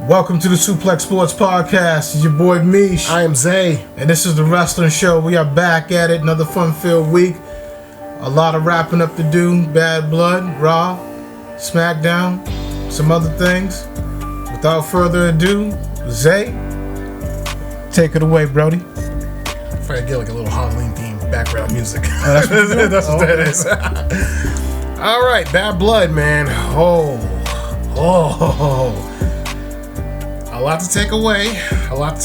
Welcome to the Suplex Sports Podcast. It's your boy Mish. I am Zay. And this is the Wrestling Show. We are back at it. Another fun-filled week. A lot of wrapping up to do. Bad Blood, Raw, SmackDown, some other things. Without further ado, Zay, take it away, Brody. If I get like a little Halloween themed background music. Oh, that's what that is. All right, Bad Blood, man. A lot to take away. A lot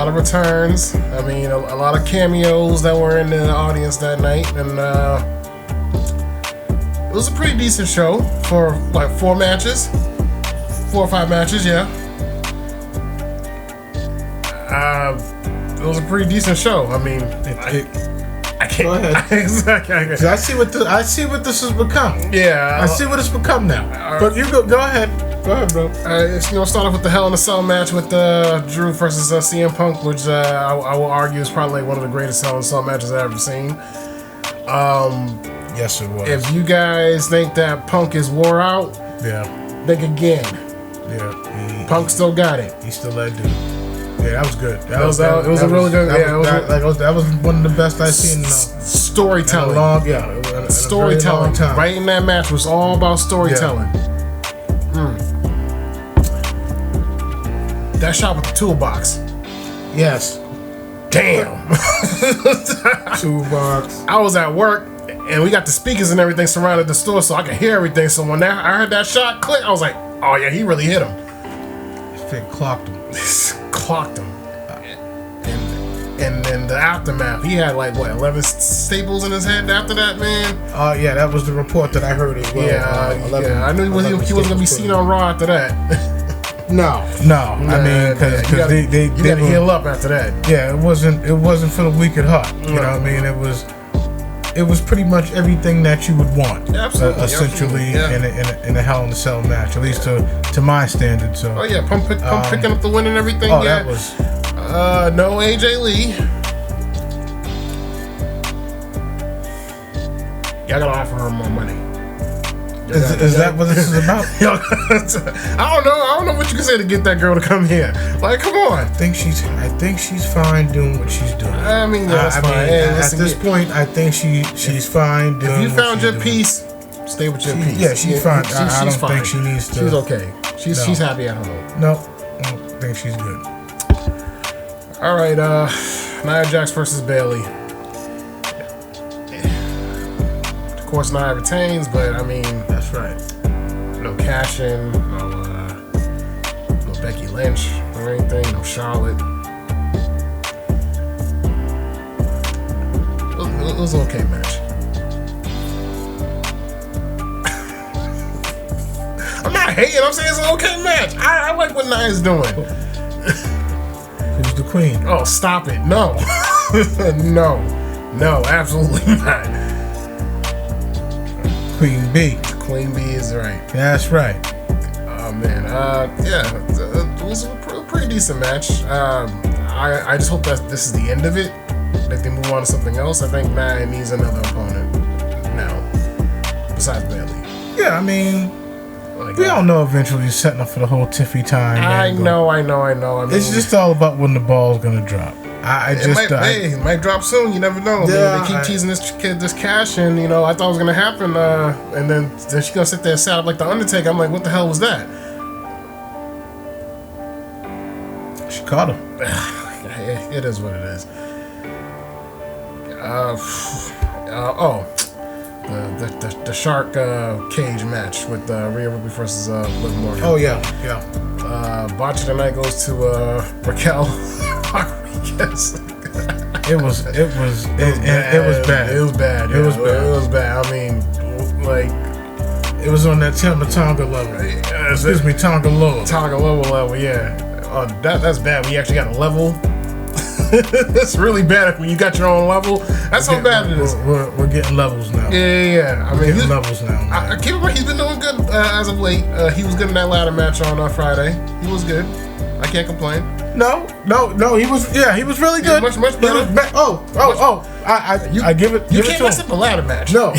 of returns. I mean, a lot of cameos that were in the audience that night, and it was a pretty decent show for like 4 or 5 matches. Yeah. It was a pretty decent show. I mean, I can't. Go ahead. I see what this has become. Yeah. I see what it's become now. But you go ahead. Go ahead, bro. Start off with the Hell in a Cell match with Drew versus CM Punk, which I will argue is probably one of the greatest Hell in a Cell matches I've ever seen. Yes, it was. If you guys think that Punk is wore out, think again. Yeah, Punk still got it. He still that dude. Yeah, that was good. It was a really good. That was one of the best I've seen. Storytelling. Storytelling. Right in that match was all about storytelling. Yeah. That shot with the toolbox. Yes. Damn. Toolbox. I was at work and we got the speakers and everything surrounded the store so I could hear everything. So when I heard that shot click, I was like, oh yeah, he really hit him. It clocked him. Clocked him. And then the aftermath, he had like 11 staples in his head after that, man. Yeah, that was the report that I heard as well. Yeah, I knew he wasn't gonna be seen on Raw after that. No. I mean, because they gotta heal up after that. Yeah, it wasn't for the weak at heart. You know what I mean? It was pretty much everything that you would want. Absolutely, essentially, in a Hell in a Cell match, at least to my standards. So. Oh yeah, Pump picking up the win and everything. Oh, yeah. that was. No AJ Lee. Y'all gotta offer her more money. Is that what this is about? I don't know what you can say to get that girl to come here. Like, come on. I think she's fine doing what she's doing. I mean, that's fine. At this point, I think she's fine doing. If you found your peace, stay with your peace. Yeah, she's fine. I don't fine. think she needs to. She's okay. She's happy at home. No, I don't think she's good. All right, Nia Jax versus Bayley. Of course, Nia retains, but I mean, that's right. No cash in, no Becky Lynch or anything, no Charlotte. It was an okay match. I'm not hating. I'm saying it's an okay match. I like what Nia's doing. Who's the queen? Oh, stop it. No. No, absolutely not. Queen B. Queen B is right. That's right. Oh, man. It was a pretty decent match. I just hope that this is the end of it, that they move on to something else. I think Nia needs another opponent now, besides Bayley. Yeah, I mean, we all know eventually he's setting up for the whole Tiffy time. I know. I mean, it's just all about when the ball's gonna drop. It might drop soon. You never know. Yeah, they keep teasing this cash, and I thought it was gonna happen. And then she's gonna sit there and set up like the Undertaker. I'm like, what the hell was that? She caught him. It is what it is. The shark cage match with Rhea Ripley versus Liv Morgan. Oh yeah. Botch of the night goes to Raquel Rodriguez. It was bad. It was bad. I mean, like, it was on that Tonga level. Excuse me, Tonga low. Tonga level, yeah. That's bad. We actually got a level. It's really bad when you got your own level. That's how bad it is. We're getting levels now. Yeah. I mean, getting levels now. I keep in mind, he's been doing good as of late. He was good in that ladder match on Friday. He was good. I can't complain. No. He was. Yeah, he was really good. Much better. I give it. You can't mess up a ladder match. No.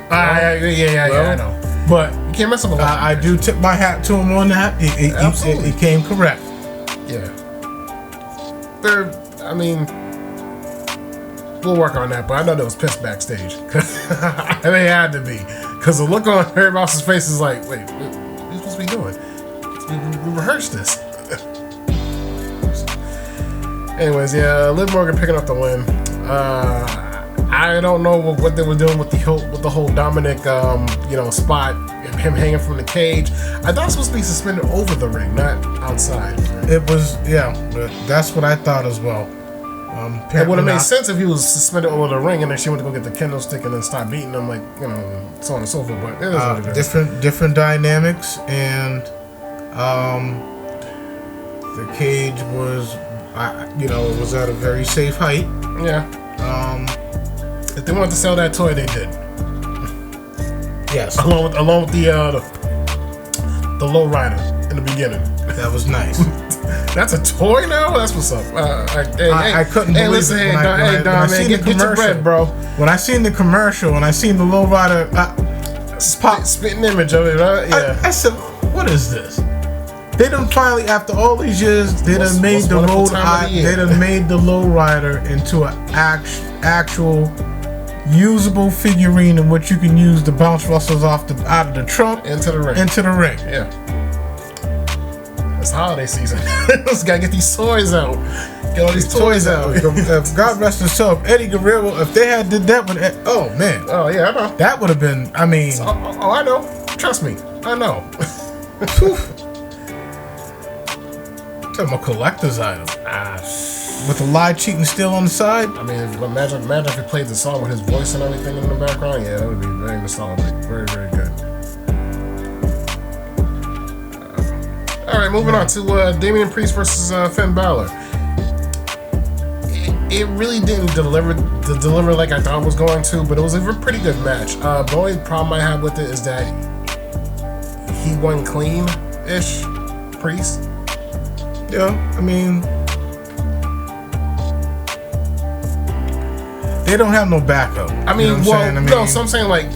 I know. But you can't mess up a lot. I do tip my hat to him on that. He came correct. Yeah. I mean, we'll work on that, but I know there was piss backstage. They had to be. Because the look on everybody else's face is like, wait, what are you supposed to be doing? We rehearsed this. Anyways, yeah, Liv Morgan picking up the win. I don't know what they were doing with the whole Dominic, spot, him hanging from the cage. I thought it was supposed to be suspended over the ring, not outside. It was, yeah, that's what I thought as well. It would have made sense if he was suspended over the ring and then she went to go get the kendo stick and then start beating him, like, so on and so forth. But it is what it is. Different dynamics, and the cage was, it was at a very safe height. Yeah. If they wanted to sell that toy, they did. Yes. Along with the low rider in the beginning. That was nice. That's a toy now? That's what's up. I couldn't believe listen, it. When I seen the commercial, get your bread, bro. When I seen the commercial and I seen the low rider spitting image of it, right? Yeah. I said, what is this? They done finally, after all these years, they done made the low rider into an actual usable figurine in which you can use to bounce wrestlers out of the trunk into the ring. Yeah. It's holiday season. Just gotta get these toys out. Get all these toys out. If God rest his soul, Eddie Guerrero, if they had did that with oh man. Oh yeah, I know. That would have been, I mean. I know. Trust me, I know. Talking about collector's item. With the lie cheating still on the side. I mean, imagine if he played the song with his voice and everything in the background. Yeah, that would be very nostalgic. Very, very good. All right, moving on to Damian Priest versus Finn Balor. It really didn't deliver like I thought it was going to, but it was a pretty good match. The only problem I have with it is that he won clean-ish, Priest. Yeah, I mean, they don't have no backup. I mean, so I'm saying, like,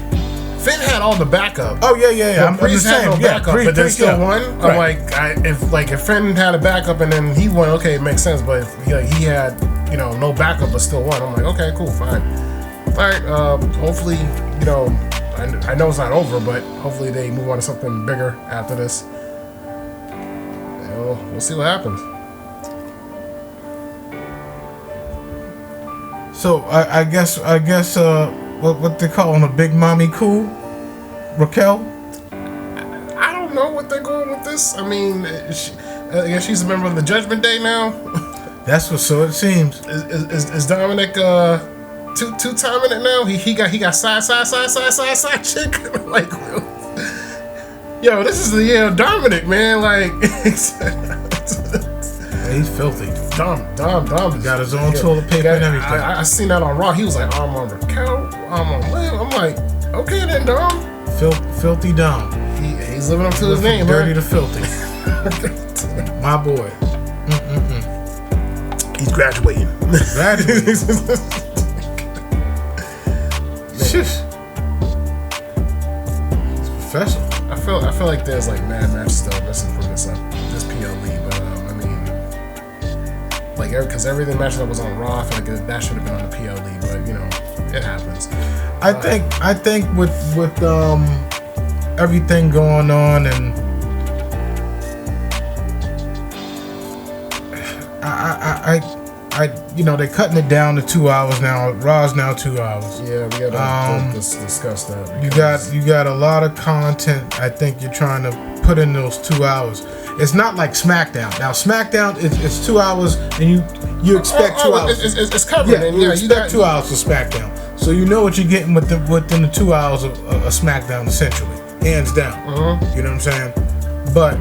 Finn had all the backup. Oh yeah. I'm Priest had no backup, but they still won. Right. I'm like, if Finn had a backup and then he won, okay, it makes sense. But if he had, no backup but still won, I'm like, okay, cool, fine. All right. Hopefully, I know it's not over, but hopefully they move on to something bigger after this. We'll see what happens. So I guess what they calling a big mommy cool, Raquel? I don't know what they're going with this. I mean, I guess she's a member of the Judgment Day now. That's what so it seems. Is Dominic two-timing it now? He got side chick. Like, yo, this is the year of Dominic, man. Like, he's filthy. Dom got his own toilet paper and everything. I seen that on Raw. He was like, I'm on Raquel, I'm on Liv. I'm like, okay then, Dom. Filthy Dom. He's living up to his name, dirty man. to filthy. My boy. He's graduating. He's professional. I feel like there's like mad matches still missing from this PLE, but like because everything match that was on Raw, I feel like that should have been on the PLE, but it happens. I think with everything going on, and they're cutting it down to 2 hours now. Raw's now 2 hours. Yeah, we gotta discuss that. You got a lot of content. I think you're trying to put in those 2 hours. It's not like SmackDown. Now SmackDown, it's 2 hours, and you expect 2 hours. It's covered. Yeah, you expect 2 hours for SmackDown, so you know what you're getting within the 2 hours of SmackDown, essentially, hands down. You know what I'm saying? But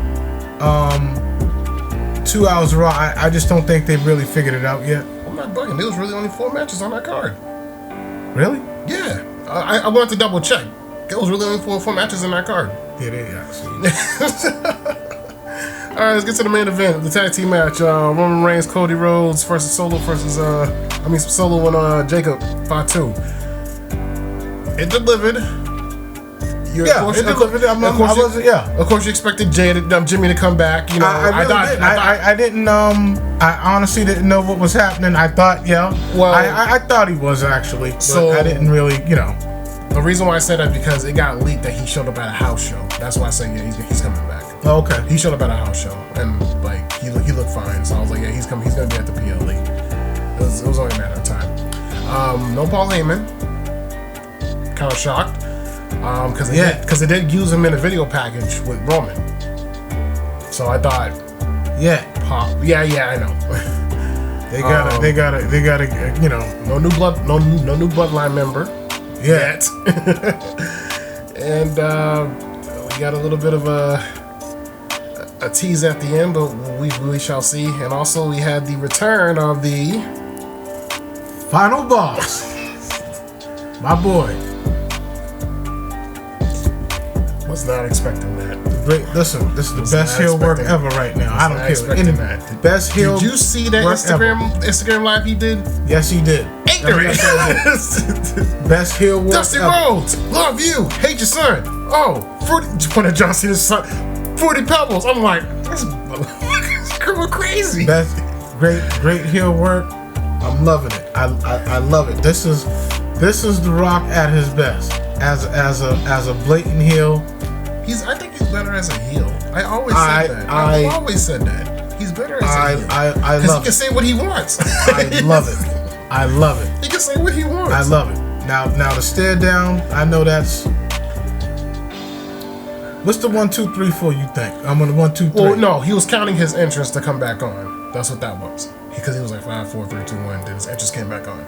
2 hours of Raw, I just don't think they've really figured it out yet. I'm not bugging. There was really only 4 matches on that card. Really? Yeah. I wanted to double check. There was really only four matches in that card. Yeah, they actually. All right, let's get to the main event, the tag team match. Roman Reigns, Cody Rhodes versus Solo and Jacob Fatu. It delivered. Of course, you expected Jimmy to come back. You know, I didn't. I honestly didn't know what was happening. I thought, I thought he was actually, but so I didn't really, The reason why I said that because it got leaked that he showed up at a house show. That's why I said he's coming back. Oh, okay. He showed up at a house show and like he looked fine. So I was like, he's coming. He's gonna be at the PLE. It was only a matter of time. No Paul Heyman. Kind of shocked. Because they did use him in a video package with Roman. So I thought, Pop. Yeah, I know. They gotta, no new bloodline member yet. And we got a little bit of a tease at the end, but we shall see. And also we had the return of the final boss, my boy. Was not expecting that. Listen, this is the best heel work ever right now. I don't care. The best heel. Did you see that Instagram live he did? Yes, he did. Ignorant. Best heel work. Dusty Rhodes, love you, hate your son. Oh, Fruity John Cena's son, Fruity Pebbles. I'm like, this is crazy. Best, great heel work. I'm loving it. I love it. This is The Rock at his best. As a blatant heel. I think he's better as a heel. I always said that. I've always said that. He's better as a heel. I love it. Because he can say what he wants. I love it. I love it. He can say what he wants. I love it. Now the stare down, I know that's... What's the 1, 2, 3, 4 you think? I'm on the 1, 2, 3. Well, no, he was counting his entrance to come back on. That's what that was. Because he was like 5, 4, 3, 2, 1. Then his entrance came back on.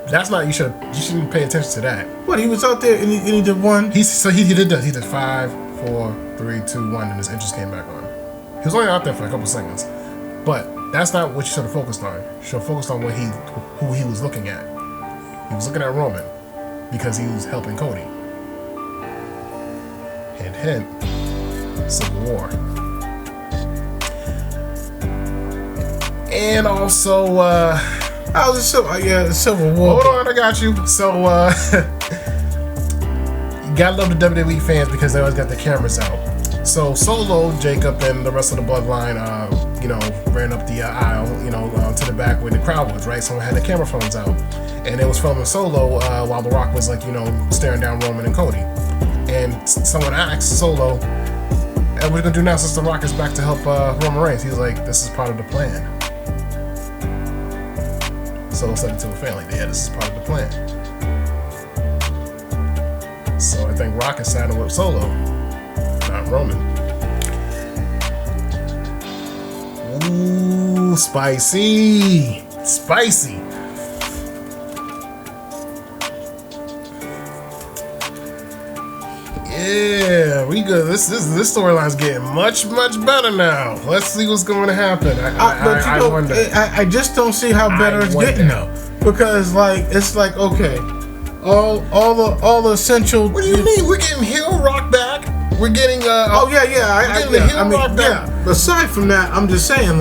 That's not. You shouldn't pay attention to that. What, he was out there and he did one? He did that. He did 5, 4, 3, 2, 1, and his entrance came back on. He was only out there for a couple seconds, but that's not what you should have focused on. You should have focused on who he was looking at. He was looking at Roman because he was helping Cody. Hint, hint. Civil War. And also. The Civil War. Hold on, I got you. So, you gotta love the WWE fans because they always got the cameras out. So, Solo, Jacob, and the rest of the bloodline, ran up the aisle, to the back where the crowd was, right? Someone had the camera phones out. And it was filming Solo while The Rock was, staring down Roman and Cody. And someone asked Solo, what are we gonna do now since The Rock is back to help Roman Reigns? He was like, this is part of the plan. Solo said it to a family. This is part of the plan. So I think Rock is siding with Solo, not Roman. Ooh, spicy. Yeah, we good. This storyline's getting much better now. Let's see what's going to happen. I wonder. I just don't see how better it's getting though, because okay, all the essential. What do you mean? We're getting heel Rock back. We're getting Rock back. Yeah. Aside from that, I'm just saying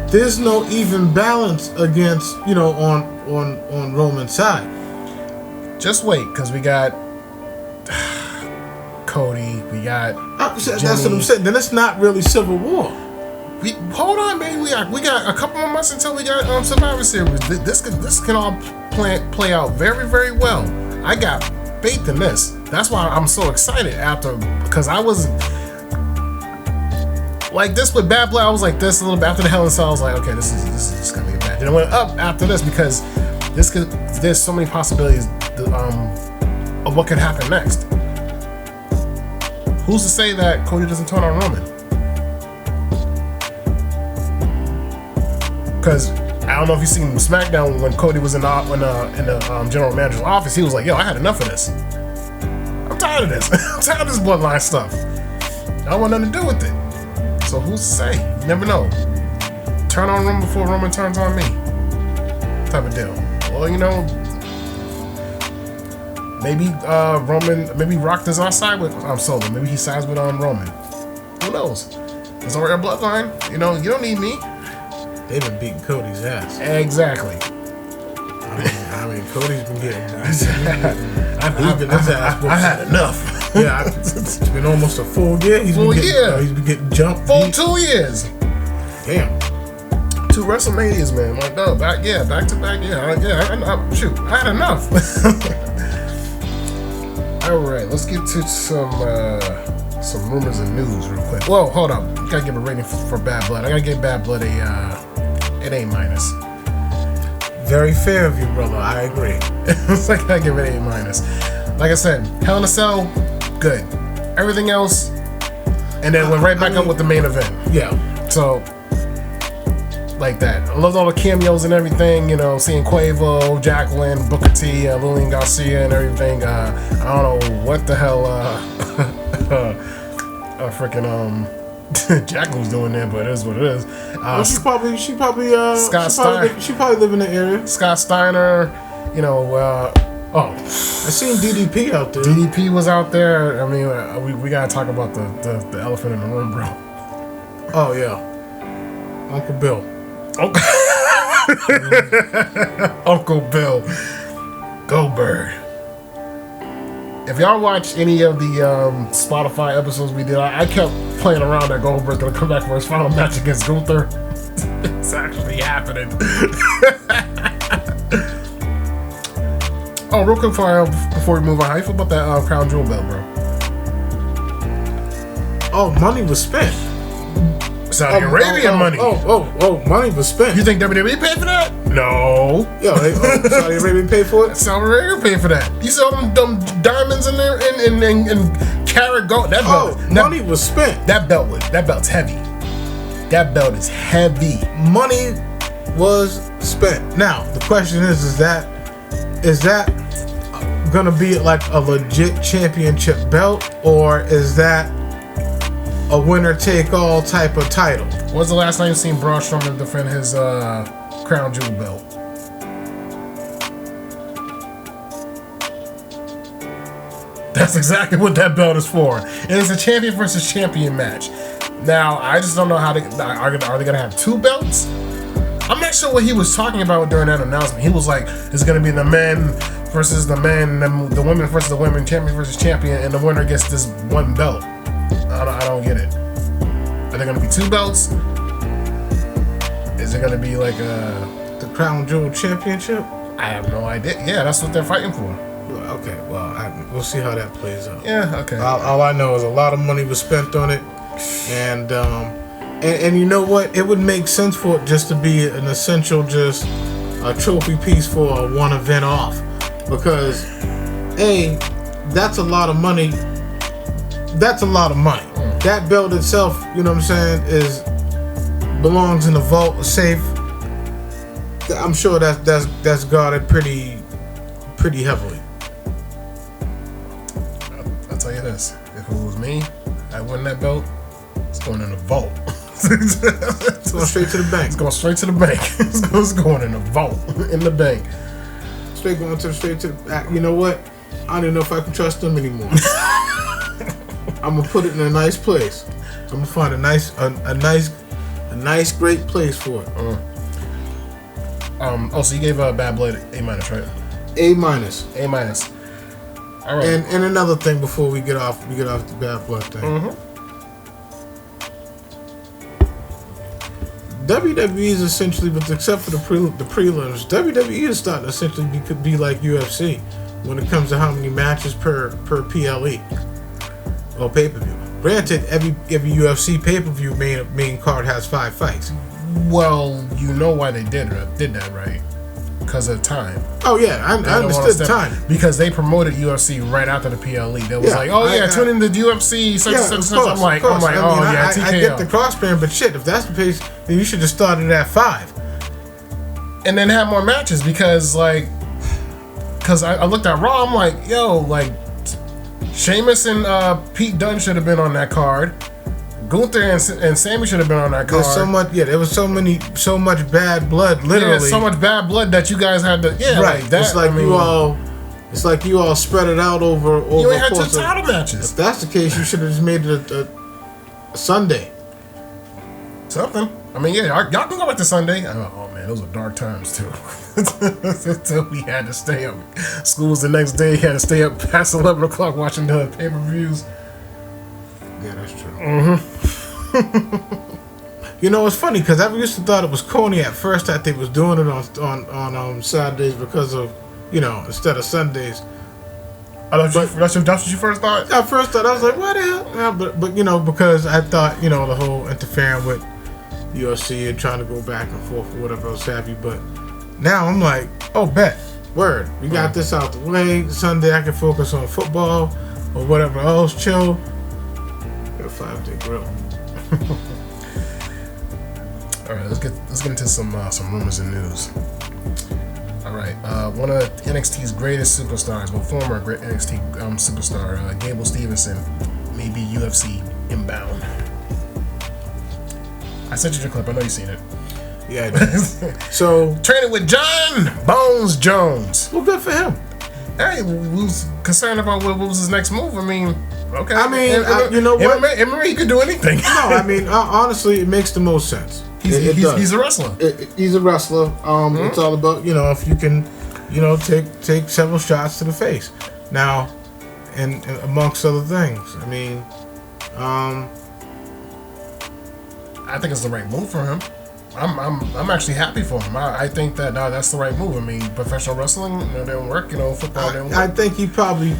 there's no even balance against on Roman's side. Just wait, because we got Cody, we got that's what I'm saying. Then it's not really Civil War. Hold on, baby. We got a couple more months until we got Survivor Series. This can all play out very, very well. I got faith in this. That's why I'm so excited because I was like this with Bad Blood. I was like this a little bit after the Hell in a Cell. I was like, okay, this is gonna be bad. And I went up after this because there's so many possibilities of what could happen next. Who's to say that Cody doesn't turn on Roman? Because I don't know if you've seen SmackDown when Cody was in the general manager's office. He was like, "Yo, I had enough of this. I'm tired of this. I'm tired of this bloodline stuff. I don't want nothing to do with it." So who's to say? You never know. Turn on Roman before Roman turns on me. Type of deal. Well, maybe Rock does not side with Solo. Maybe he sides with Roman. Who knows? It's already a bloodline. You don't need me. They've been beating Cody's ass. Exactly. I mean, Cody's been getting. I had enough. Yeah, it's been almost a full year. He's been getting jumped. Full 2 years. Damn. 2 WrestleManias, man. Like, no, back to back. Shoot, I had enough. All right, let's get to some rumors and news real quick. Whoa, hold on. Gotta give a rating for Bad Blood. I gotta give Bad Blood an A-. Very fair of you, brother. I agree. It's like I give it an A-. Like I said, Hell in a Cell, good. Everything else, and then went right back up with the main event. Yeah. So, like that. I loved all the cameos and everything. You know, seeing Quavo, Jacqueline, Booker T, Lillian Garcia, and everything. I don't know what the hell. Jacqueline's doing there, but it is what it is. She probably Scott Steiner. She probably live in the area. Scott Steiner, you know. I seen DDP out there. DDP was out there. I mean, we gotta talk about the elephant in the room, bro. Oh yeah, Uncle Bill. Uncle Bill Goldberg. If y'all watch any of the Spotify episodes we did, I kept playing around that Goldberg gonna come back for his final match against Gunther. It's actually happening. Oh, real quick before we move on, how you feel about that Crown Jewel belt, bro? Oh, money was spent. Saudi Arabian money. Money was spent. You think WWE paid for that? No. Yo, Saudi Arabia paid for it? Saudi Arabia paid for that. You saw them diamonds in there and carat gold. That belt. Money was spent. That belt's heavy. That belt is heavy. Money was spent. Now the question is that gonna be like a legit championship belt, or is that a winner-take-all type of title? When's the last time you seen Braun Strowman defend his Crown Jewel belt? That's exactly what that belt is for. And it's a champion versus champion match. Now, I just don't know how are they going to have 2 belts? I'm not sure what he was talking about during that announcement. He was like, it's going to be the men versus the men, the women versus the women, champion versus champion, and the winner gets this one belt. I don't get it. Are there going to be 2 belts? Is it going to be like the Crown Jewel Championship? I have no idea. Yeah, that's what they're fighting for. Okay, well, we'll see how that plays out. Yeah, okay. All I know is a lot of money was spent on it, and you know what? It would make sense for it just to be an essential, just a trophy piece for one event off, because that's a lot of money. That's a lot of money. That belt itself, you know what I'm saying, belongs in the vault, safe. I'm sure that's guarded pretty heavily. I'll tell you this: if it was me, I win that belt. It's going in the vault. It's going straight to the bank. It's going straight to the bank. It's going in the vault, in the bank. Straight to the back. You know what? I don't even know if I can trust them anymore. I'm gonna put it in a nice place. I'm gonna find a nice, great place for it. So you gave Bad Blood A-, right? A-. A-. All right. And another thing before we get off the Bad Blood thing. Mm-hmm. WWE is essentially, except for the prelims, WWE is starting to essentially be like UFC when it comes to how many matches per PLE or pay-per-view. Granted, every UFC pay-per-view main card has 5 fights. Well, you know why they did that, right? Because of time. Oh yeah, I understood time. Because they promoted UFC right after the PLE. They was tune in to UFC such and such. I'm like, TKO. I get the cross-brand, but shit, if that's the case, then you should have started at 5. And then have more matches because I looked at Raw, I'm like, Sheamus and Pete Dunne should have been on that card. Gunther and Sammy should have been on that card. There was so much bad blood, literally. Yeah, so much bad blood that you guys had to, right. Like that. It's like you all spread it out over. You ain't had 2 title matches. If that's the case, you should have just made it a Sunday. Something. I mean, y'all can go back to Sunday. Oh man. Man, those were dark times too. So we had to stay up. School was the next day. Had to stay up past 11 o'clock watching the pay-per-views. Yeah, that's true. Mm-hmm. You know, it's funny because I used to thought it was corny at first that they was doing it on Saturdays because of, you know, instead of Sundays. That's what you first thought? At first thought I was like, what the hell? Yeah, but you know, because I thought, you know, the whole interfering with UFC and trying to go back and forth or whatever else have you. But now I'm like, oh, bet, word, we got this out the way. Sunday I can focus on football or whatever else, chill. Got a 5-day grill. All right, let's get into some rumors and news. All right, one of NXT's greatest superstars, well, former great NXT superstar, Gable Stevenson, may be UFC inbound. I sent you the clip. I know you've seen it. Yeah, I did. So training with John Bones Jones. Well, good for him. Hey, who's concerned about what was his next move? I mean, okay. I mean, you know what? MMA, he could do anything. No, I mean, honestly, it makes the most sense. He's a wrestler. He's a wrestler. It's all about, you know, if you can, you know, take several shots to the face. Now, and amongst other things, I mean, I think it's the right move for him. I'm actually happy for him. I think that that's the right move. I mean, professional wrestling, you know, didn't work. You know, football didn't work. I think he probably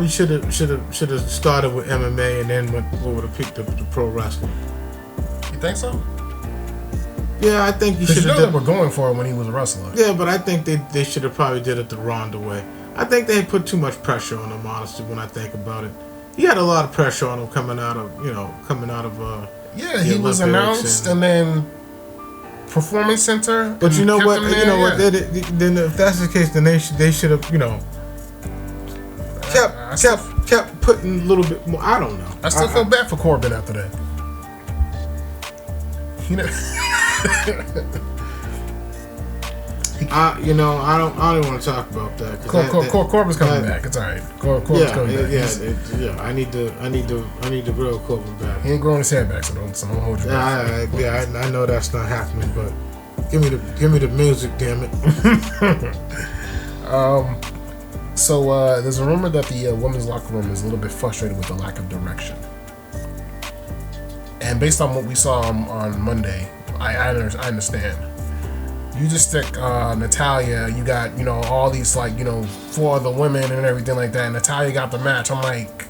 should have started with MMA and then went over to pick the pro wrestling. You think so? Yeah, I think he should have. You know they were going for it when he was a wrestler. Yeah, but I think they should have probably did it the Ronda way. I think they put too much pressure on him. Honestly, when I think about it, he had a lot of pressure on him coming out of. Yeah, he was announced and then Performance Center. But you know what? You know what? Then if that's the case, then they should have, you know, kept putting a little bit more. I don't know. I still feel bad for Corbin after that. You know. You know, I don't want to talk about that. Corbin's coming back. It's all right. Corbin's coming back. Yeah. I need the real Corbin back. He ain't growing his hair back, so don't hold your breath. I know that's not happening, but give me the music, damn it. So there's a rumor that the women's locker room is a little bit frustrated with the lack of direction. And based on what we saw on Monday, I understand. You just stick Natalya, you got, you know, all these, like, you know, 4 other women and everything like that. Natalya got the match. I'm like,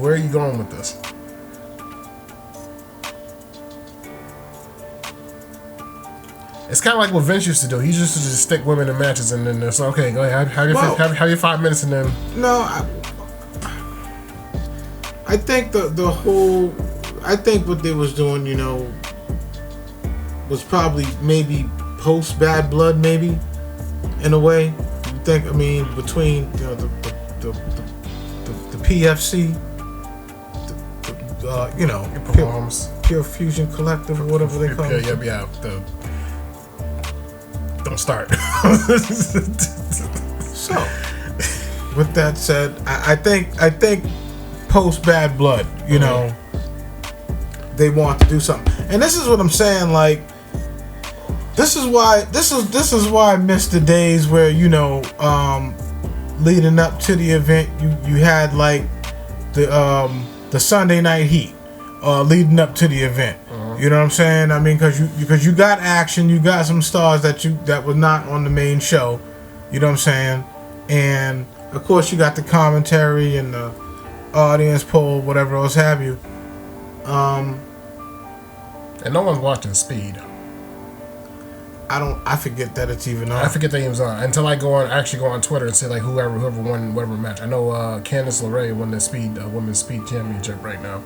where are you going with this? It's kind of like what Vince used to do. He used to just stick women in matches and then it's okay, go ahead, have your 5 minutes and then... No, I think the whole... I think what they was doing, you know, was probably maybe post Bad Blood, maybe, in a way. You think? I mean, between, you know, the PFC, you know, Pure Fusion Collective or whatever they call it. Yeah. Don't start. So, with that said, I think post Bad Blood, you know, they want to do something, and this is what I'm saying. Like, this is why I miss the days where, you know, leading up to the event, you had like the Sunday Night Heat, leading up to the event. You know what I'm saying? I mean, because you got action, you got some stars that were not on the main show. You know what I'm saying? And of course, you got the commentary and the audience poll, whatever else have you. And no one's watching Speed. I forget that it's even on. I forget that it was on until I go on Twitter and see like whoever won whatever match. I know Candice LeRae won the women's speed championship right now.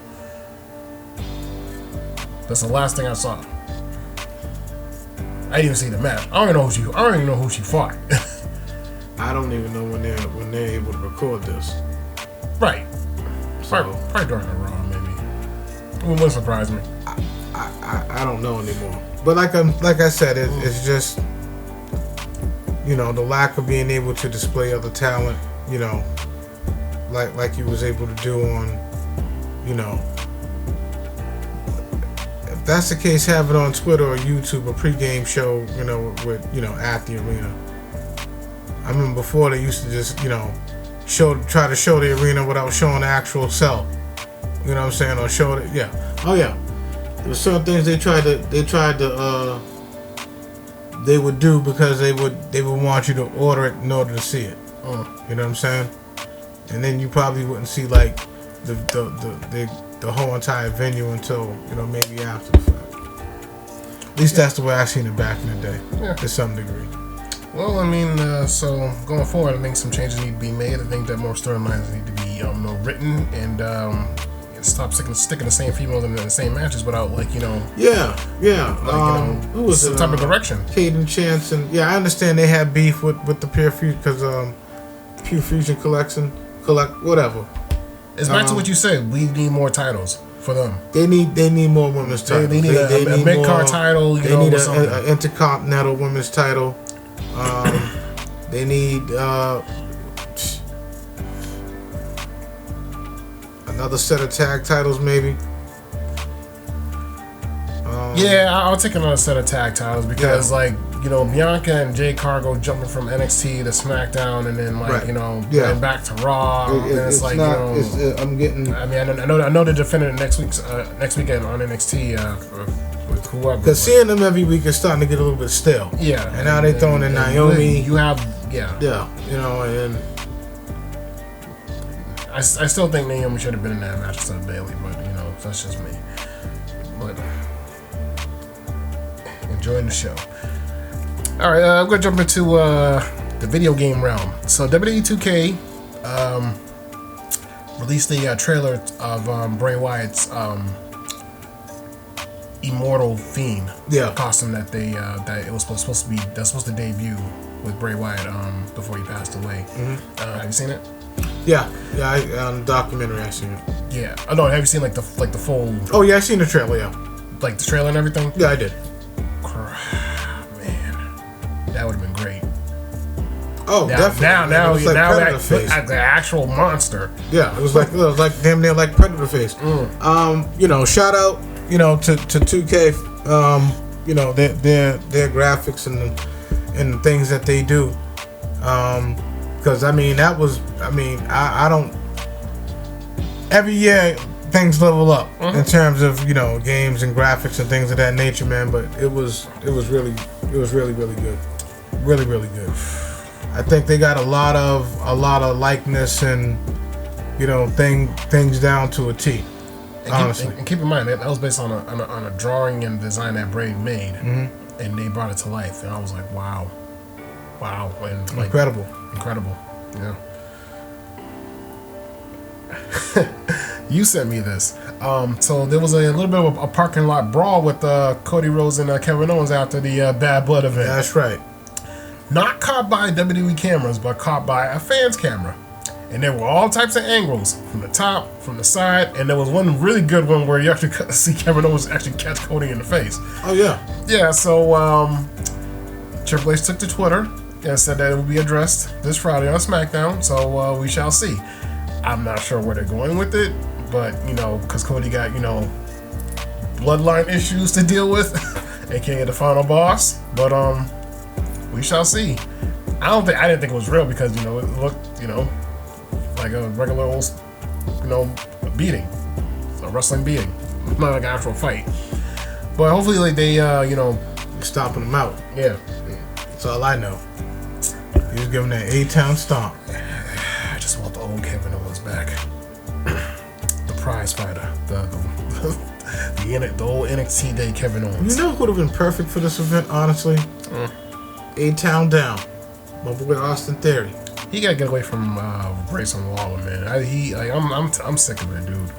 That's the last thing I saw. I didn't even see the match. I don't even know who she fought. I don't even know when they're able to record this. Right. So, probably during the Raw, maybe. It wouldn't surprise me. I don't know anymore. But like I said, it's just, you know, the lack of being able to display other talent, you know, like you was able to do on, you know, if that's the case, have it on Twitter or YouTube, a pregame show, with at the arena. I remember before they used to just, try to show the arena without showing the actual cell. You know what I'm saying? Or show it, yeah. Oh yeah. There were certain things they would do because they would want you to order it in order to see it. You know what I'm saying? And then you probably wouldn't see like the whole entire venue until maybe after the fact. At least that's the way I seen it back in the day, to some degree. Well, I mean, so going forward, I think some changes need to be made. I think that more storylines need to be written and stop sticking the same females in the same matches without who was some type of direction. Caden Chance and I understand they had beef with the Pure Fusion because Pure Fusion whatever. It's back to what you said. We need more titles for them. They need more women's titles. They need a mid-card title. They need an intercontinental women's title. They need another set of tag titles, maybe. I'll take another set of tag titles because, Bianca and Jade Cargo jumping from NXT to SmackDown and then, going back to Raw. I'm getting. I mean, I know they're defending next weekend on NXT with whoever. Because seeing them every week is starting to get a little bit stale. Yeah. And now they're throwing in Naomi. You have, and. I still think Naomi should have been in that match instead of Bayley, but that's just me. But enjoying the show. All right, I'm gonna jump into the video game realm. So WWE 2K released a trailer of Bray Wyatt's Immortal Fiend costume that it was supposed to debut with Bray Wyatt before he passed away. Have you seen it? Yeah, on the documentary I seen it. Yeah. Oh no, have you seen like the full? Oh yeah, I seen the trailer. Yeah. Like the trailer and everything. Yeah, I did. Man, that would have been great. Oh, definitely. Now it was like Predator face. Like the actual monster. Yeah, it was like damn near like Predator face. Shout out, to 2K. Their graphics and the things that they do. Because I don't. Every year things level up in terms of games and graphics and things of that nature, man. But it was really good, really good. I think they got a lot of likeness and things down to a T. Honestly, and keep in mind that was based on a drawing and design that Bray made, and they brought it to life, and I was like, wow, and incredible. Yeah. You sent me this. So there was a little bit of a parking lot brawl with Cody Rhodes and Kevin Owens after the Bad Blood event. That's right. Not caught by WWE cameras, but caught by a fan's camera. And there were all types of angles, from the top, from the side, and there was one really good one where you actually see Kevin Owens actually catch Cody in the face. Oh yeah. Yeah. So Triple H took to Twitter and said that it will be addressed this Friday on SmackDown. So we shall see. I'm not sure where they're going with it, but because Cody got bloodline issues to deal with, aka the final boss. But we shall see. I didn't think it was real because it looked like a regular old beating, a wrestling beating, not like an actual fight. But hopefully they stomping them out. Yeah, that's all I know. He was giving that A-Town stomp. I just want the old Kevin Owens back, the prize fighter, the old NXT day Kevin Owens. You know who would have been perfect for this event, honestly? A-Town down, my boy Austin Theory. He gotta get away from Grayson Waller, man. I'm sick of it, dude.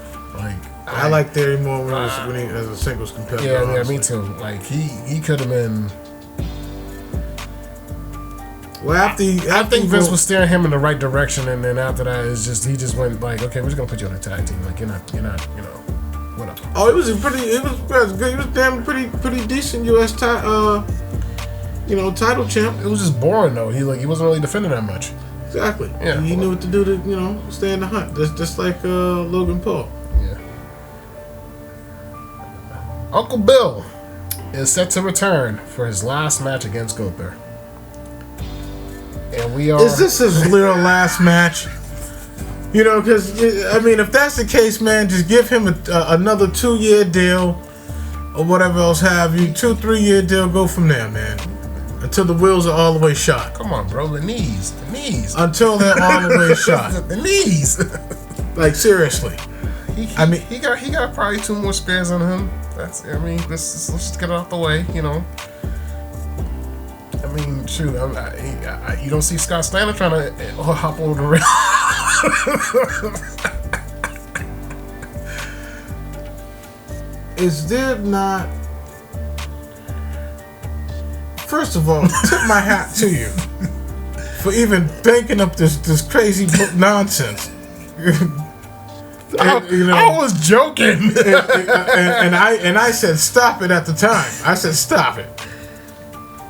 I like Theory more when he as a singles competitor. Yeah, me too. He could have been. Well, I think Vince was steering him in the right direction, and then after that, he just went okay, we're just gonna put you on a tag team. You're not, whatever. Oh, it was good. He was damn pretty decent U.S. title champ. It was just boring though. He wasn't really defending that much. Exactly. Yeah. He knew what to do to stay in the hunt. Just like Logan Paul. Yeah. Uncle Bill is set to return for his last match against Gunther. And we are... Is this his little last match? You know, because, I mean, if that's the case, man, just give him another 2-year deal or whatever else have you. 2-3 year deal, go from there, man. Until the wheels are all the way shot. Come on, bro. The knees. Until they're all the way shot. The knees. Like, seriously. He got probably 2 more spares on him. Let's just get it out the way, you know. I mean, shoot, you don't see Scott Steiner trying to hop over the ring. Is there not... First of all, tip my hat to you for even thinking up this crazy nonsense. I was joking, and I said stop it at the time. I said stop it,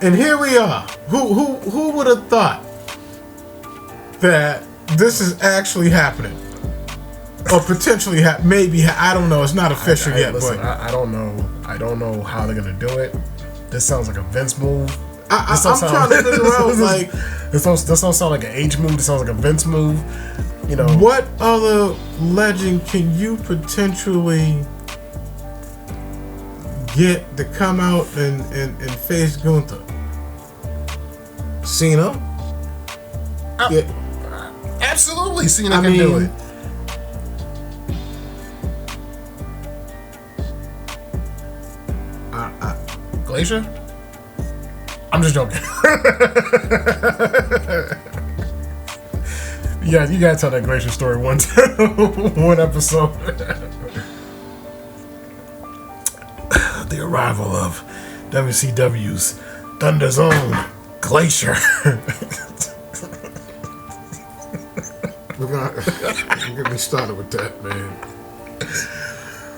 and here we are. Who would have thought that this is actually happening, or potentially maybe I don't know. It's not official yet, listen, but I don't know. I don't know how they're gonna do it. This sounds like a Vince move. I'm trying to figure out like this don't sound like an H move. This sounds like a Vince move. You know, what other legend can you potentially get to come out and face Gunther? Cena? Yeah. Absolutely, Cena can do it. Glacier? I'm just joking. Yeah, you gotta tell that Glacier story one episode. The arrival of WCW's Thunder's own Glacier. We're gonna get me started with that, man.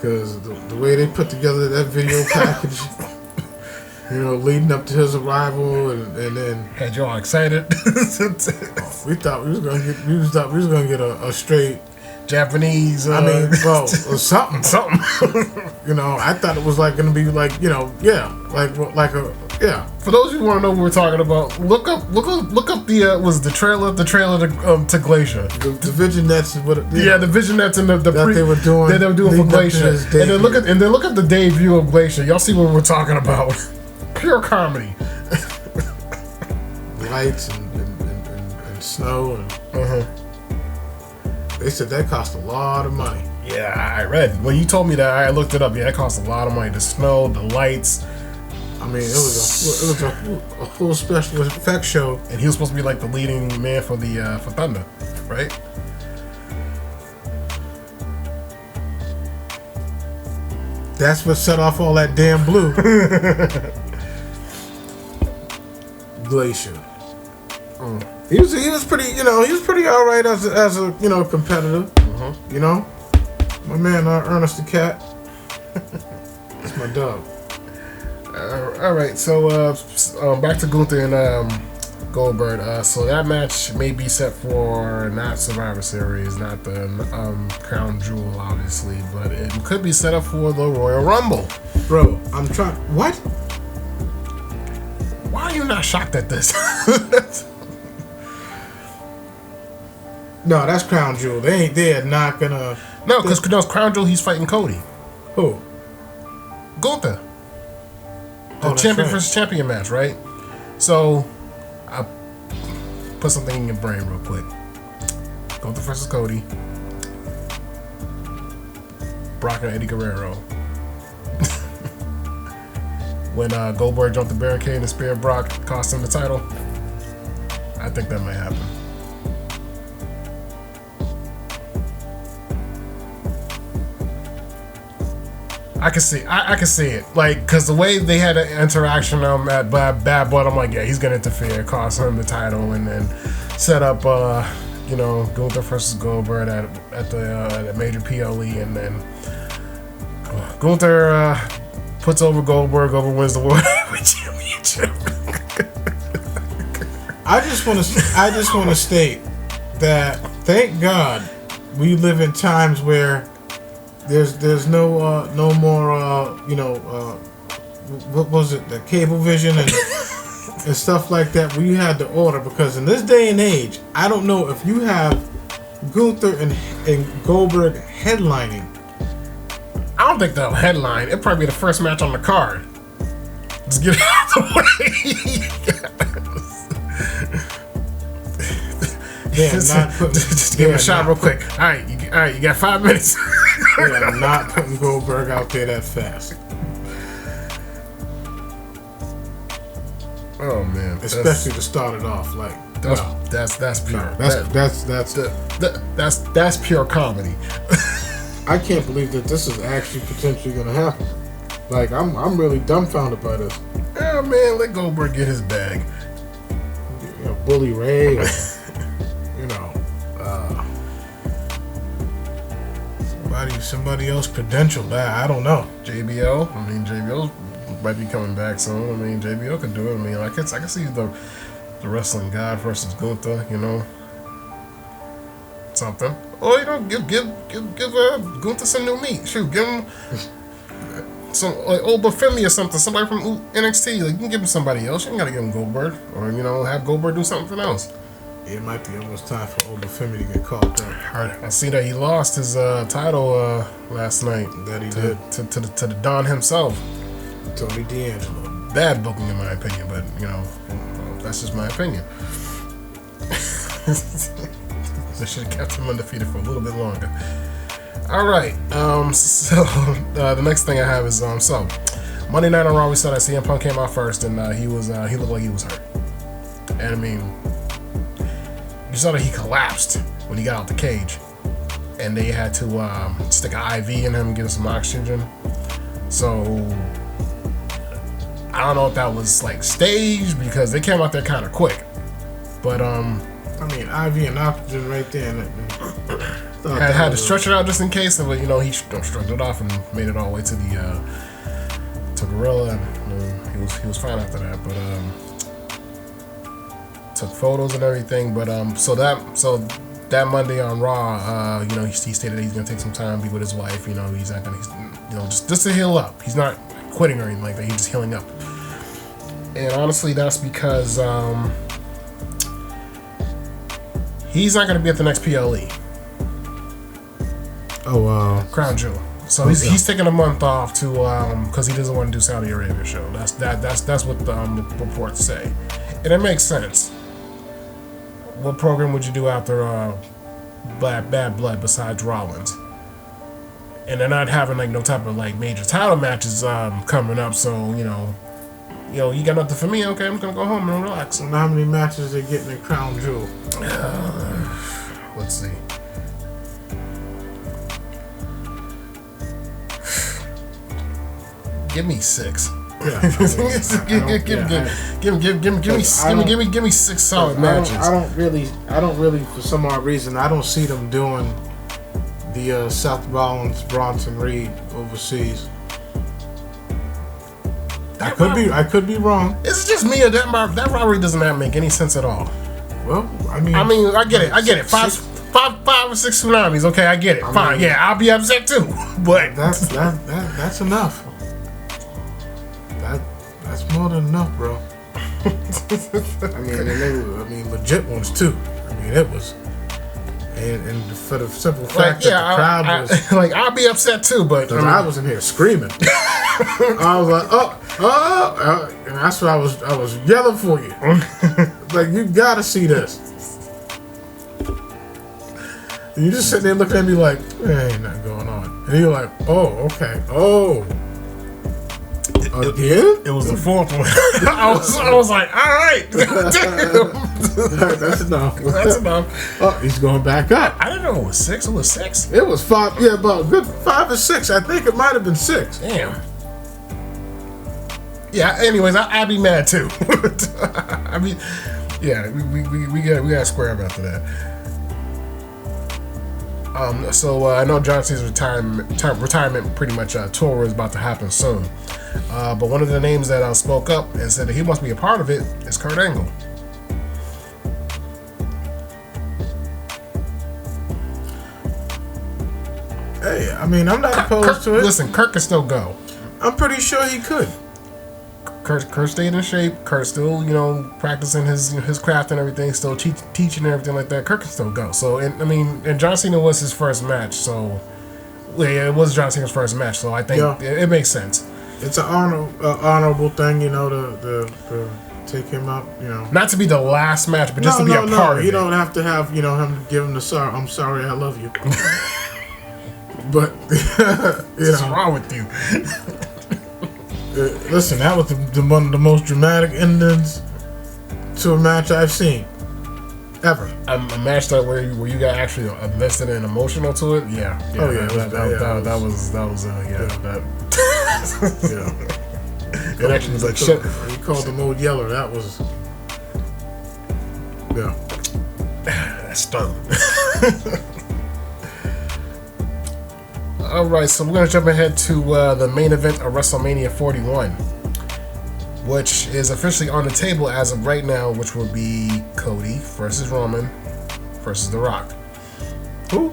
Because the way they put together that video package, you know, leading up to his arrival, and then had you all excited. we thought we was gonna get a straight Japanese. Bro, or something. You know, I thought it was like gonna be like, you know, like a. For those who want to know what we're talking about, look up the was the trailer to Glacier. The vignettes is what. The vignettes and the that they were doing for Glacier, and then look at the debut of Glacier. Y'all see what we're talking about? Pure comedy. Lights and snow and. They said that cost a lot of money. Yeah, I read when you told me that. I looked it up. Yeah, it cost a lot of money. The snow, the lights. I mean, it was a full special effects show, and he was supposed to be like the leading man for Thunder, right? That's what set off all that damn blue. Glacier. He was pretty, you know, he was pretty all right as a you know, competitor. You know, my man Ernest the Cat. That's my dog. All right, so back to Gunther and Goldberg. So that match may be set for not Survivor Series, not the Crown Jewel, obviously, but it could be set up for the Royal Rumble. Bro, I'm trying. What? Why are you not shocked at this? No, that's Crown Jewel. They are not gonna. No, because Crown Jewel, he's fighting Cody. Who? Gunther. The champion versus champion match, right? So, I put something in your brain real quick. Gunther versus Cody. Brock and Eddie Guerrero. When Goldberg jumped the barricade and speared Brock, cost him the title. I think that might happen. I can see it, like, cause the way they had an interaction at Bad Blood, I'm like, yeah, he's gonna interfere, cost him the title, and then set up, you know, Gunther versus Goldberg at the major PLE, and then Gunther puts over Goldberg, wins the World Heavyweight Championship. I just want to state that thank God we live in times where there's no more what was it, the Cablevision and stuff like that where you had to order, because in this day and age, I don't know if you have Gunther and Goldberg headlining. I don't think they'll headline. It'll probably be the first match on the card. Just get it out the way. Just give him a shot real quick. All right, you got 5 minutes. They are not putting Goldberg out there that fast. Oh man, especially to start it off like that's pure. That's pure comedy. I can't believe that this is actually potentially going to happen. Like I'm really dumbfounded by this. Oh man, let Goldberg get his bag. Bully Ray, or, somebody else credentialed that. I don't know. JBL. I mean, JBL might be coming back soon. I mean, JBL can do it. I mean, I can see the wrestling god versus Gunther. Something. Or give Gunther some new meat. Shoot, give him some old Bafemi or something. Somebody from NXT. Like, you can give him somebody else. You ain't gotta give him Goldberg, or have Goldberg do something else. It might be almost time for old Bafemi to get caught up. I see that he lost his title last night. That he did to the Don himself, Tony D'Angelo. Bad booking in my opinion, but that's just my opinion. They should have kept him undefeated for a little bit longer. All right. So the next thing I have is so Monday Night on Raw, we saw that CM Punk came out first, and he looked like he was hurt. And I mean, you saw that he collapsed when he got out the cage, and they had to stick an IV in him and give him some oxygen. So I don't know if that was like staged, because they came out there kind of quick. But I mean, IV and oxygen right there. Had to stretch it out just in case of it. He shrugged it off and made it all the way to the to Gorilla. And, he was fine after that. But took photos and everything. But so that Monday on Raw, he stated that he's gonna take some time, be with his wife. He's not gonna, just to heal up. He's not quitting or anything like that. He's just healing up. And honestly, that's because he's not gonna be at the next PLE. Oh wow. Crown Jewel. So he's taking a month off to because he doesn't want to do Saudi Arabia show. That's what the reports say, and it makes sense. What program would you do after Bad Blood besides Rollins? And they're not having like no type of like major title matches coming up, so you got nothing for me. Okay, I'm gonna go home and relax. And how many matches they getting in Crown Jewel? Let's see. Give me 6. Yeah, give me 6 solid matches. I don't really, for some odd reason, I don't see them doing the Seth Rollins Bronson Reed overseas. I could be wrong. Is it just me, or that rivalry doesn't make any sense at all? Well, I mean, I get it. Five or six tsunamis. Okay, I get it. Fine. Yeah, I'll be upset too. But that's enough. That's more than enough, bro. I mean, legit ones too. I mean, it was, and for the simple fact that the crowd was like, I'll be upset too. But I was in here screaming. I was like, and that's what I was yelling for you. Like, you gotta see this. And you just sitting there looking at me like, there ain't nothing going on. And you're like, oh, okay, oh. Again? It was the 4th one. I was like, all right. That's enough. That's enough. Oh, he's going back up. I didn't know it was 6. It was 6. It was 5. Yeah, about a good 5 or 6. I think it might have been 6. Damn. Yeah. Anyways, I'd be mad too. I mean, yeah, we got square up after that. So I know John Cena's retirement pretty much tour is about to happen soon. But one of the names that spoke up and said that he wants to be a part of it is Kurt Angle. Hey, I mean, I'm not opposed to it. Listen, Kurt can still go. I'm pretty sure he could. Kurt stayed in shape. Kurt still, practicing his craft and everything. Still teaching and everything like that. Kurt can still go. So, and John Cena was his first match. So, yeah, it was John Cena's first match. So I think it makes sense. It's an honorable thing, to take him out. Not to be the last match, but just to be a part of it. You don't have to have him give him the sorry. I'm sorry, I love you. But what's wrong with you? Listen, that was one of the most dramatic endings to a match I've seen ever. A match that where you got actually invested and emotional to it. Yeah. Oh yeah. That was It actually was like shit. You called him Old Yeller. That was that stung. Alright, so we're going to jump ahead to the main event of WrestleMania 41, which is officially on the table as of right now, which will be Cody versus Roman versus The Rock. Who?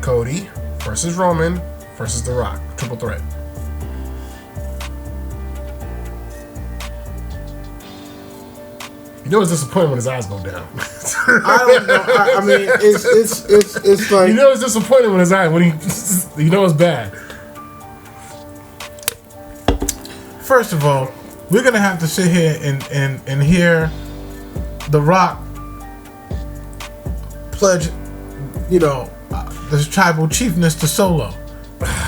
Cody versus Roman versus The Rock. Triple threat. You know it's disappointing when his eyes go down. I don't know. I mean, it's like, it's disappointing when his eyes it's bad. First of all, we're gonna have to sit here and hear The Rock pledge, the tribal chiefness to Solo.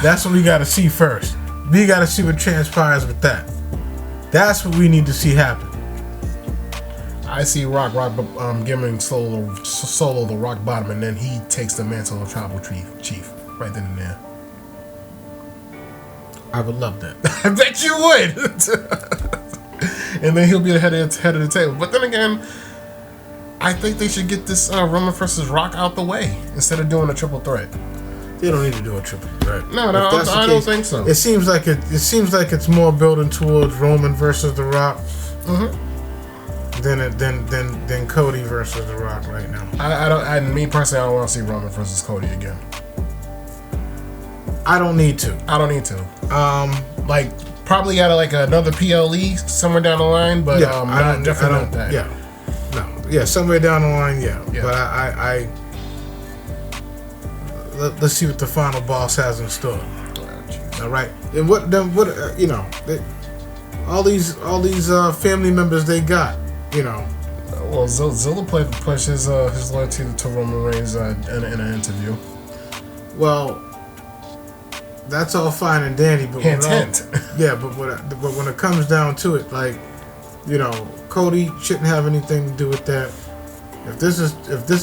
That's what we gotta see first. We gotta see what transpires with that. That's what we need to see happen. I see Rock giving Solo the rock bottom, and then he takes the mantle of tribal chief right then and there. I would love that. I bet you would. And then he'll be the head of the table. But then again, I think they should get this Roman versus Rock out the way instead of doing a triple threat. They don't need to do a triple threat. No, I don't think so. It seems like it's more building towards Roman versus The Rock. Mm-hmm. Than Cody versus The Rock right now. Me personally, I don't want to see Roman versus Cody again. I don't need to. Probably got another PLE somewhere down the line, but definitely not that. Yeah, no, yeah, somewhere down the line, yeah. But let's see what the final boss has in store. All right, and what all these family members they got. Well, Zilla pledged his loyalty to Roman Reigns in an interview. Well, that's all fine and dandy, but but when it comes down to it, Cody shouldn't have anything to do with that. If this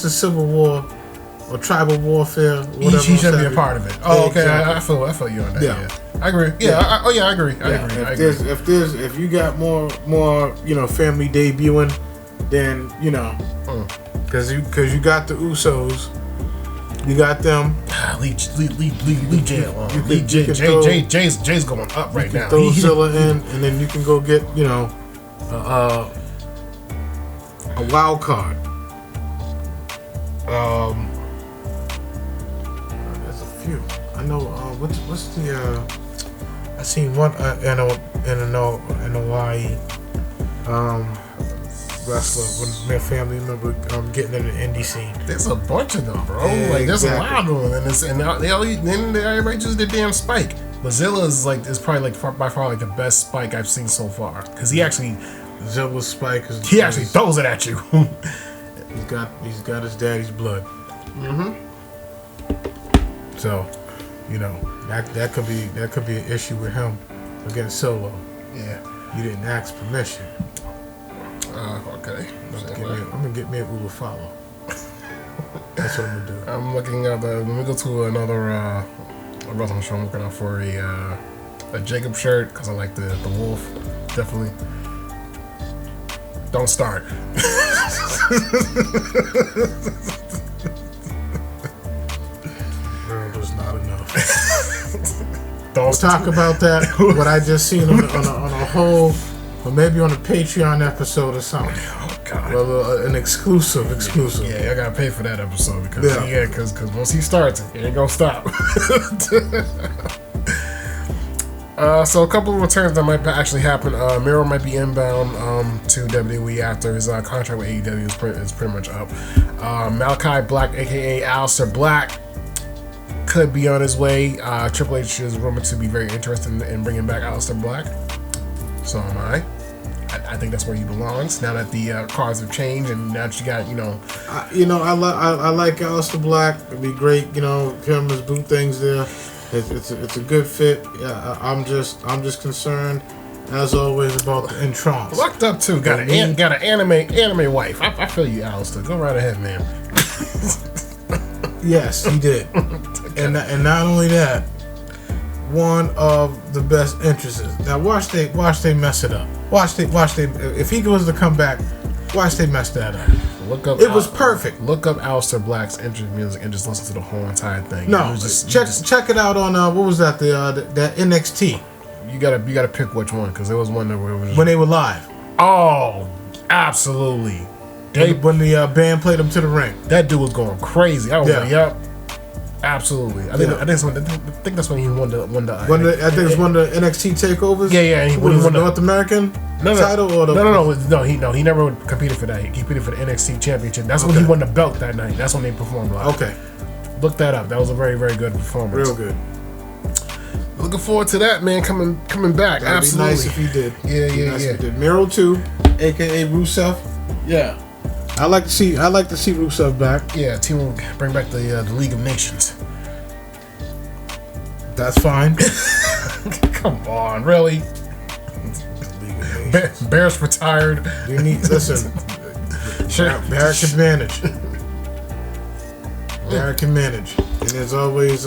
is civil war or tribal warfare, whatever, he shouldn't be a part of it. Oh, okay, exactly. I feel you on that. Yeah. I agree. I agree. If you got more family debuting, then because you got the Usos, you got them. Leave Jay alone. Jay's going up right now. Throw Zilla in, and then you can go get a wild card. There's a few. I know. What's the? I seen one in Hawaii wrestler when their family member getting in the indie scene. There's a bunch of them, bro. There's a lot of them, and everybody just did damn Spike. But Zilla is probably by far the best Spike I've seen so far, because Zilla's Spike he actually throws it at you. He's got his daddy's blood. Mm-hmm. So, that could be an issue with him against Solo. Yeah. You didn't ask permission. Okay. I'm gonna get me a Uber follow. That's what I'm gonna do. I'm looking at let me go to another wrestling show. I'm looking out for a Jacob shirt because I like the wolf. Definitely. Don't start. World is not enough. We'll talk about that. What I just seen on a whole Or maybe on a Patreon episode or something. Oh God. Well, an exclusive. Yeah, I gotta pay for that episode because once he starts, he ain't gonna stop. So a couple of returns that might actually happen. Miro might be inbound to WWE after his contract with AEW is pretty much up. Malachi Black, aka Aleister Black, could be on his way. Triple H is rumored to be very interested in bringing back Aleister Black. So am I. I think that's where he belongs now that the cards have changed and now that you got I like Aleister Black. It'd be great, him as boot things there. It's a good fit. Yeah, I'm just concerned, as always, about the entrance. Lucked up too. Got an anime wife. I feel you, Aleister. Go right ahead, man. Yes, he did. And not only that, one of the best entrances. Now watch they mess it up. Watch they if he goes to come back, watch they mess that up. It was perfect. Look up Aleister Black's entrance music and just listen to the whole entire thing. No, check it out on what was that that NXT. You gotta pick which one because there was one where it was when they were live. Oh, absolutely. When the band played them to the ring. That dude was going crazy. I was like, yep. Absolutely. I think that's when he won the I think it was one of the NXT takeovers. Yeah. And he won the North American title or the he never competed for that. He competed for the NXT championship. That's when he won the belt that night. That's when they performed live. Okay. Look that up. That was a very, very good performance. Real good. Looking forward to that, man, coming back. That'd Absolutely. Be nice if he did. Yeah. If he did. Miro 2, aka Rusev. Yeah. I like to see Rusev back. Yeah, team will bring back the League of Nations. That's fine. Come on, really? Bears retired. We need listen. Barrett can manage. Barrett can manage. And there's always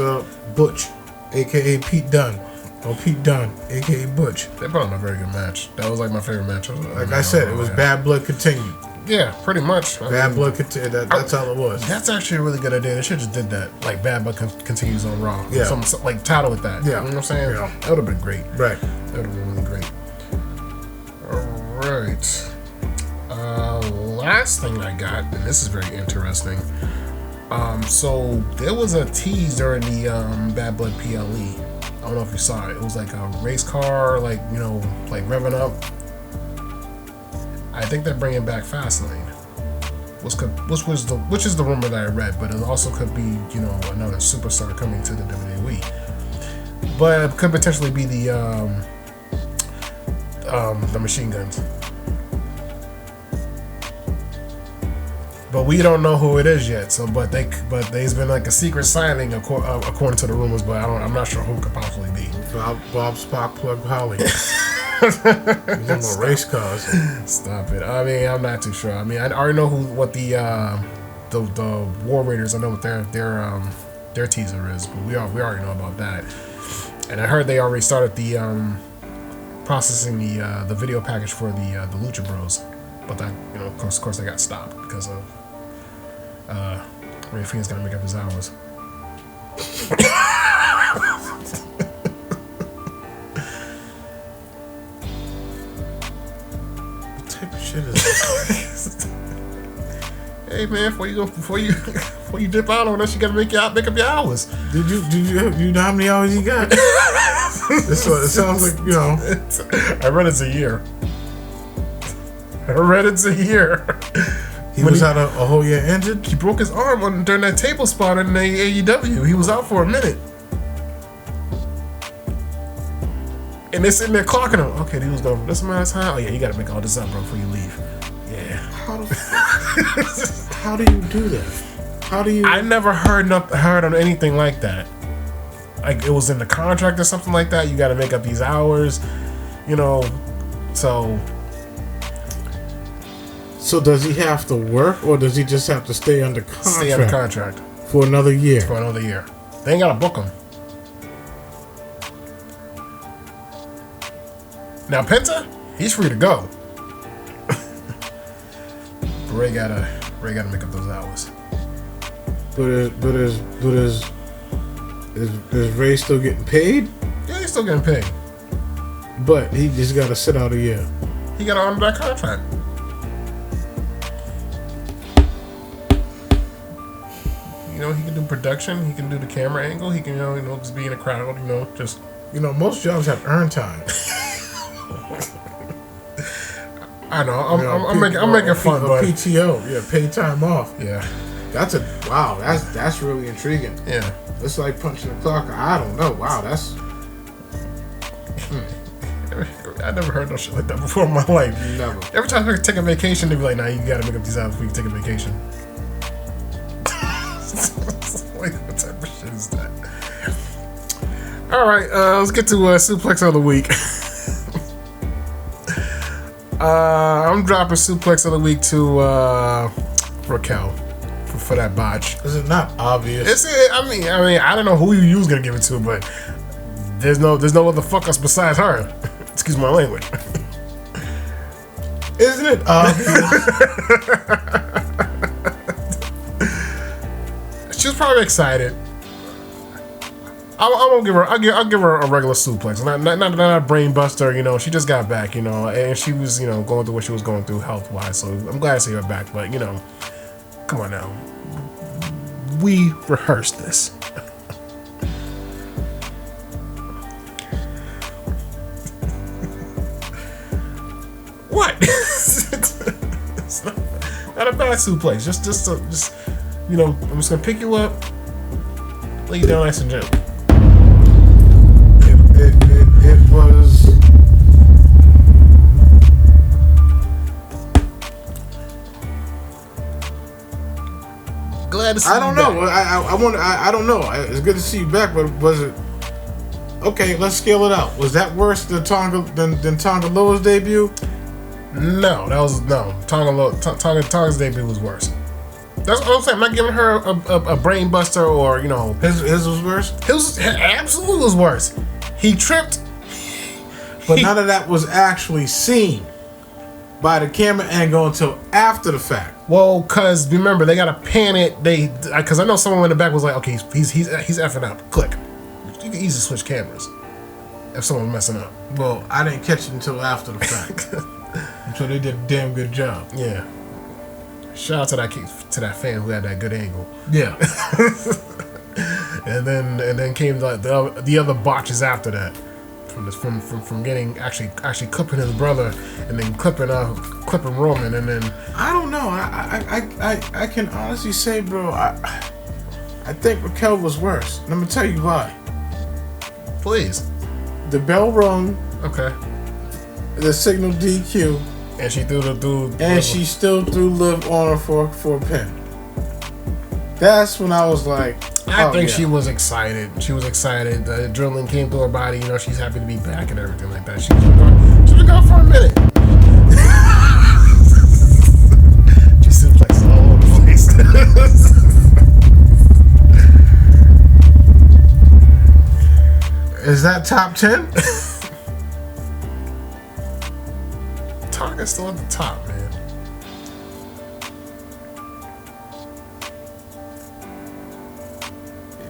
Butch, aka Pete Dunne. Or Pete Dunne, aka Butch. They put on a very good match. That was like my favorite match. Like I said, it was Bad Blood continued. Yeah, pretty much. Bad Blood continued. That's all it was. That's actually a really good idea. They should have just did that. Like Bad Blood continues on Raw. Yeah. Some like title with that. Yeah. You know what I'm saying? Yeah. That would have been great. Right. That would have been really great. Alright. Last thing I got, and this is very interesting. So there was a tease during the Bad Blood PLE. I don't know if you saw it. It was like a race car, like revving up. I think they're bringing back Fastlane, which is the rumor that I read, but it also could be another superstar coming to the WWE, but it could potentially be the Machine Guns, but we don't know who it is yet. So, but there's been like a secret signing according to the rumors, but I'm not sure who it could possibly be. Bob Spock Plug Holly. More race cars. Stop it. I mean, I'm not too sure. I mean, I already know what the War Raiders. I know what their teaser is, but we already know about that. And I heard they already started the processing the video package for the Lucha Bros, but that of course they got stopped because of Ray Fiend's got to make up his hours. Shit is hey man, before you dip out on us, you gotta make up your hours. Did you know how many hours you got? It sounds like I read it's a year. He was out a whole year injured. He broke his arm during that table spot in the AEW. He was out for a minute. And they're sitting there clocking him. Okay, he was going for this amount of time. Oh yeah, you gotta make all this up, bro, before you leave. Yeah. How do you do that? How do you? I never heard on anything like that. Like it was in the contract or something like that. You got to make up these hours, So does he have to work, or does he just have to stay under contract? Stay under contract for another year. They ain't gotta book him. Now Penta, he's free to go. Ray gotta make up those hours. But is Ray still getting paid? Yeah, he's still getting paid. But he just gotta sit out a year. He got on that contract. You know, he can do production. He can do the camera angle. He can, you know, just be in a crowd. You know, just. You know, most jobs have earn time. I know. I'm making fun, but PTO, yeah, paid time off. Yeah. That's that's really intriguing. Yeah. It's like punching the clock. I don't know. Wow, that's. I never heard no shit like that before in my life. Never. Every time I take a vacation, they be like, "Nah, you gotta make up these hours before you take a vacation." Like, what type of shit is that? All right, let's get to Suplex of the Week. I'm dropping Suplex of the Week to Raquel for that botch. Is it not obvious? I mean, I don't know who you was gonna give it to, but there's no other fuck us besides her. Excuse my language. Isn't it obvious? She was probably excited. I'll give her a regular suplex, not a brain buster. You know, she just got back. You know, and she was, you know, going through what she was going through health wise. So I'm glad to see her back. But you know, come on now, we rehearsed this. What? It's not a bad suplex. Just you know, I'm just gonna pick you up, lay you down nice and gentle. It was. Glad to see I don't you know. back. I don't know. It's good to see you back, but was it? Okay, let's scale it out. Was that worse than Tonga Loa's debut? No, that was no. Tonga's debut was worse. That's what I'm saying. I'm not giving her a brain buster or, you know. His was worse? His absolutely was worse. He tripped. But none of that was actually seen by the camera angle until after the fact. Well, because remember, they got to pan it. Because I know someone in the back was like, okay, he's effing up. Click. You can easily switch cameras if someone's messing up. Well, I didn't catch it until after the fact. Until they did a damn good job. Yeah. Shout out to that fan who had that good angle. Yeah. and then came the other botches after that. From getting actually clipping his brother and then clipping Roman and then I don't know. I can honestly say, bro, I think Raquel was worse. And I'm gonna tell you why. Please. The bell rung. Okay. The signal DQ. And she threw the dude. And she still threw Liv on her for a pin. That's when I was like, I think she was excited. She was excited. The adrenaline came through her body. You know, she's happy to be back and everything like that. She's been gone for a minute. She suplexed all over the place. Is that top 10? Tonga's still at the top, man.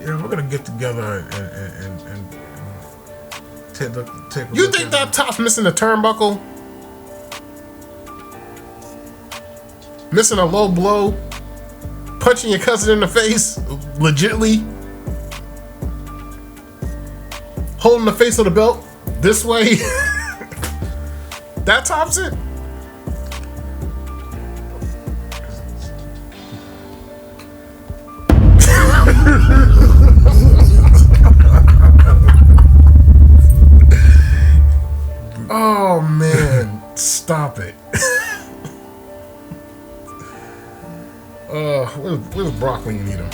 Yeah, we're gonna get together and take a You look think at that top's missing a turnbuckle? Missing a low blow? Punching your cousin in the face? Legitly? Holding the face of the belt this way? That tops it? Oh man, stop it. Where's Brock when you need him?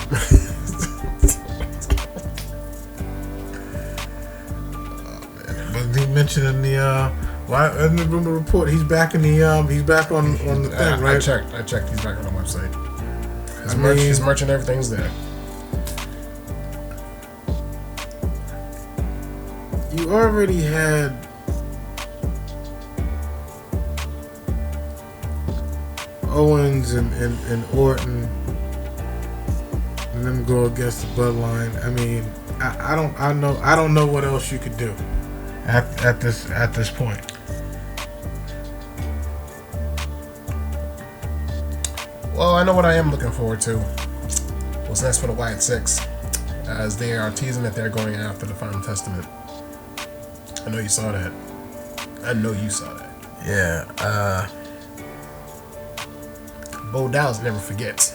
But he mentioned in the in the rumor report he's back in the he's back on the thing, right? I checked. He's back on the website. His merch and everything's there. You already had Owens and Orton and them go against the bloodline. I mean, I don't know what else you could do at this point. Well, I know what I am looking forward to. What's next for the Wyatt Six, as they are teasing that they're going after the Final Testament. I know you saw that. Yeah. Bo Dallas never forgets.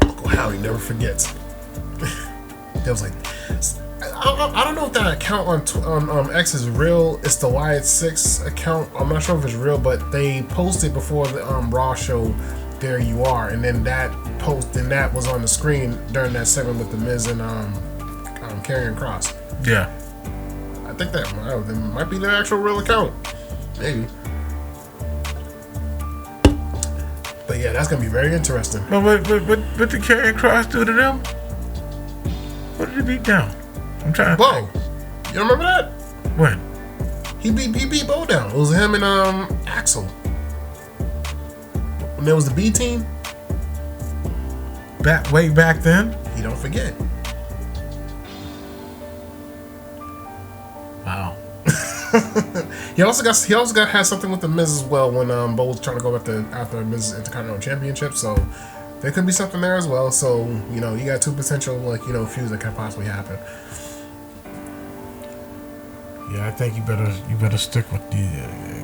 Uncle Howie never forgets. There was like, I don't know if that account on X is real. It's the Wyatt Six account. I'm not sure if it's real, but they posted before the Raw show. There you are, and then that was on the screen during that segment with the Miz and Karrion Kross. Yeah. I think that might be the actual real account. Maybe. But yeah, that's gonna be very interesting. But what did Karrion Kross do to them? What did he beat down? I'm trying to think. You don't remember that? When? He beat Bo down. It was him and Axel. When there was the B team. Way back then? You don't forget. Wow. He also had something with the Miz as well when Bo was trying to go after Miz Intercontinental Championship. So there could be something there as well. So you got two potential feuds that could possibly happen. Yeah, I think you better stick with the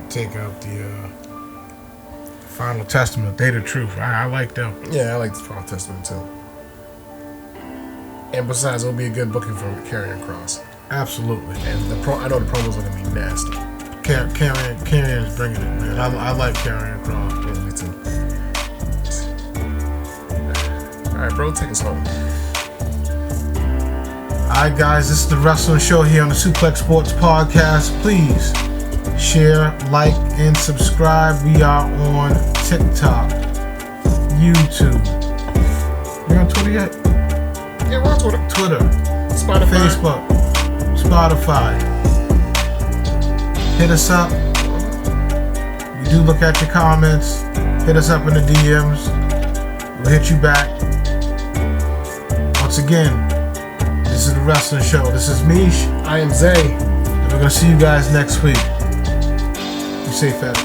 take out the Final Testament. They the truth. I like them. Yeah, I like the Final Testament too. And besides, it'll be a good booking for Karrion Kross. Absolutely. And I know the promos are gonna be nasty. Karrion's bringing it, man. I like Karrion Kross. Yeah, me too. All right, bro, take us home. Alright guys, this is the Wrestling Show here on the Suplex Sports Podcast. Please share, like, and subscribe. We are on TikTok, YouTube. We on Twitter yet? Yeah, we're on Twitter, Spotify, Facebook, Spotify. Hit us up. We do look at your comments. Hit us up in the DMs. We'll hit you back. Once again, this is the Wrestling Show. This is Mish. I am Zay. And we're going to see you guys next week. Be safe, Ed.